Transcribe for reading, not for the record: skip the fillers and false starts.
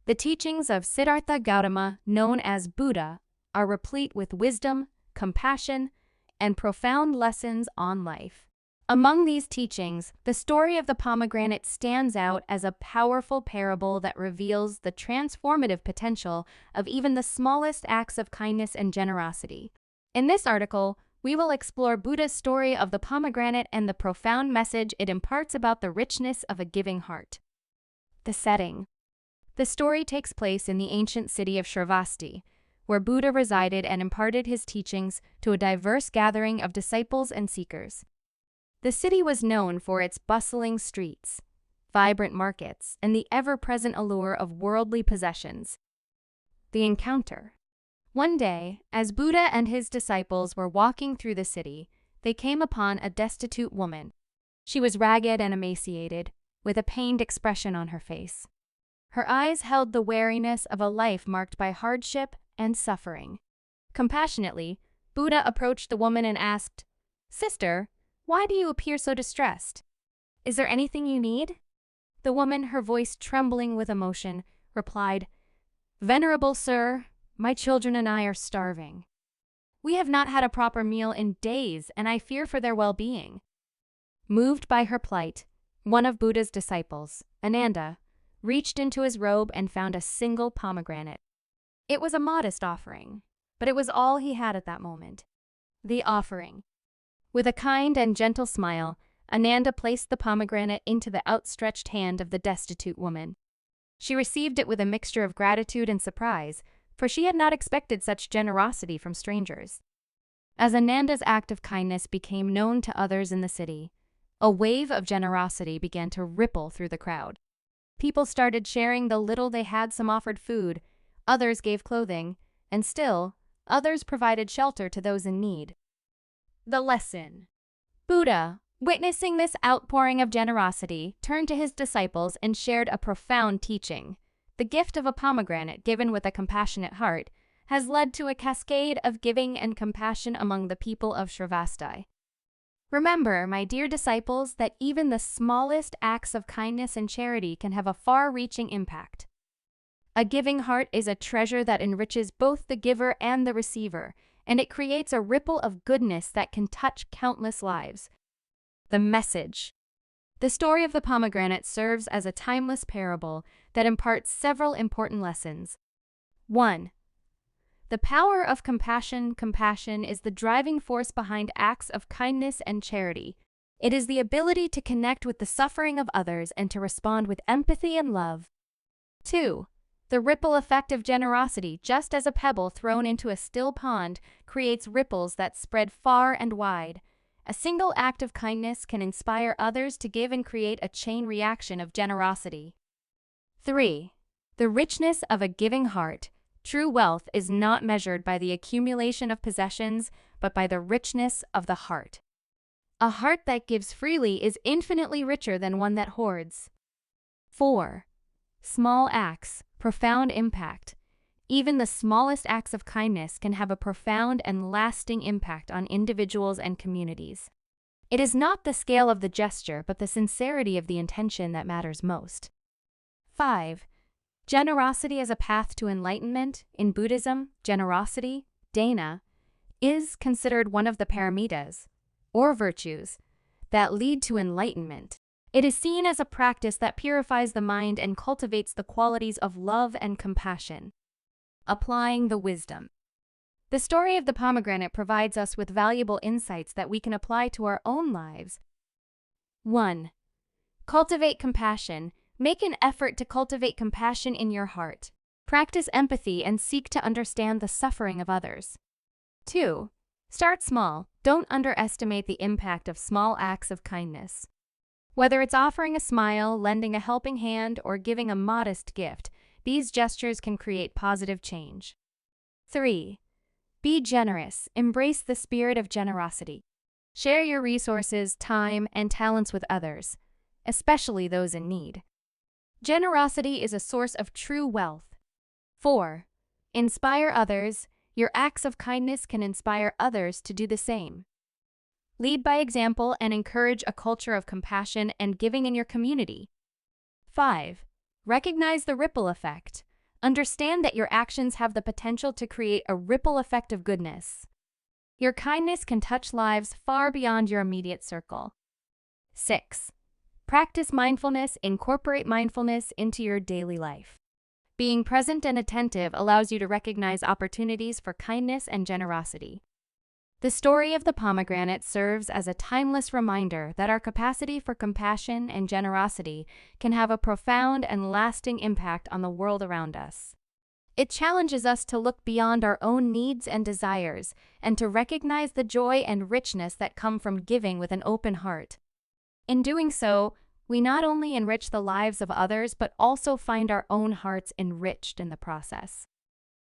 The teachings of Siddhartha Gautama, known as Buddha, are replete with wisdom, compassion, and profound lessons on life. Among these teachings, the story of the pomegranate stands out as a powerful parable that reveals the transformative potential of even the smallest acts of kindness and generosity. In this article, we will explore Buddha's story of the pomegranate and the profound message it imparts about the richness of a giving heart. The setting. The story takes place in the ancient city of Shravasti, where Buddha resided and imparted his teachings to a diverse gathering of disciples and seekers. The city was known for its bustling streets, vibrant markets, and the ever-present allure of worldly possessions. The encounter. One day, as Buddha and his disciples were walking through the city, they came upon a destitute woman. She was ragged and emaciated, with a pained expression on her face. Her eyes held the weariness of a life marked by hardship and suffering. Compassionately, Buddha approached the woman and asked, "Sister, why do you appear so distressed? Is there anything you need?" The woman, her voice trembling with emotion, replied, "Venerable sir, my children and I are starving. We have not had a proper meal in days, and I fear for their well-being." Moved by her plight, one of Buddha's disciples, Ananda, reached into his robe and found a single pomegranate. It was a modest offering, but it was all he had at that moment. The offering. With a kind and gentle smile, Ananda placed the pomegranate into the outstretched hand of the destitute woman. She received it with a mixture of gratitude and surprise, for she had not expected such generosity from strangers. As Ananda's act of kindness became known to others in the city, a wave of generosity began to ripple through the crowd. People started sharing the little they had. Some offered food, others gave clothing, and still, others provided shelter to those in need. The lesson. Buddha, witnessing this outpouring of generosity, turned to his disciples and shared a profound teaching. The gift of a pomegranate given with a compassionate heart has led to a cascade of giving and compassion among the people of Shravasti. Remember, my dear disciples, that even the smallest acts of kindness and charity can have a far-reaching impact. A giving heart is a treasure that enriches both the giver and the receiver, and it creates a ripple of goodness that can touch countless lives. The message. The story of the pomegranate serves as a timeless parable that imparts several important lessons. 1. The power of compassion. Compassion is the driving force behind acts of kindness and charity. It is the ability to connect with the suffering of others and to respond with empathy and love. 2. The ripple effect of generosity. Just as a pebble thrown into a still pond creates ripples that spread far and wide, a single act of kindness can inspire others to give and create a chain reaction of generosity. 3. The richness of a giving heart. True wealth is not measured by the accumulation of possessions, but by the richness of the heart. A heart that gives freely is infinitely richer than one that hoards. 4. Small acts, profound impact. Even the smallest acts of kindness can have a profound and lasting impact on individuals and communities. It is not the scale of the gesture, but the sincerity of the intention that matters most. 5. Generosity as a path to enlightenment. In Buddhism, generosity, dana, is considered one of the paramitas, or virtues, that lead to enlightenment. It is seen as a practice that purifies the mind and cultivates the qualities of love and compassion. Applying the wisdom. The story of the pomegranate provides us with valuable insights that we can apply to our own lives. 1. Cultivate compassion. Make an effort to cultivate compassion in your heart. Practice empathy and seek to understand the suffering of others. 2. Start small. Don't underestimate the impact of small acts of kindness. Whether it's offering a smile, lending a helping hand, or giving a modest gift, these gestures can create positive change. 3. Be generous. Embrace the spirit of generosity. Share your resources, time, and talents with others, especially those in need. Generosity is a source of true wealth. 4. Inspire others. Your acts of kindness can inspire others to do the same. Lead by example and encourage a culture of compassion and giving in your community. 5. Recognize the ripple effect. Understand that your actions have the potential to create a ripple effect of goodness. Your kindness can touch lives far beyond your immediate circle. 6. Practice mindfulness. Incorporate mindfulness into your daily life. Being present and attentive allows you to recognize opportunities for kindness and generosity. The story of the pomegranate serves as a timeless reminder that our capacity for compassion and generosity can have a profound and lasting impact on the world around us. It challenges us to look beyond our own needs and desires and to recognize the joy and richness that come from giving with an open heart. In doing so, we not only enrich the lives of others but also find our own hearts enriched in the process.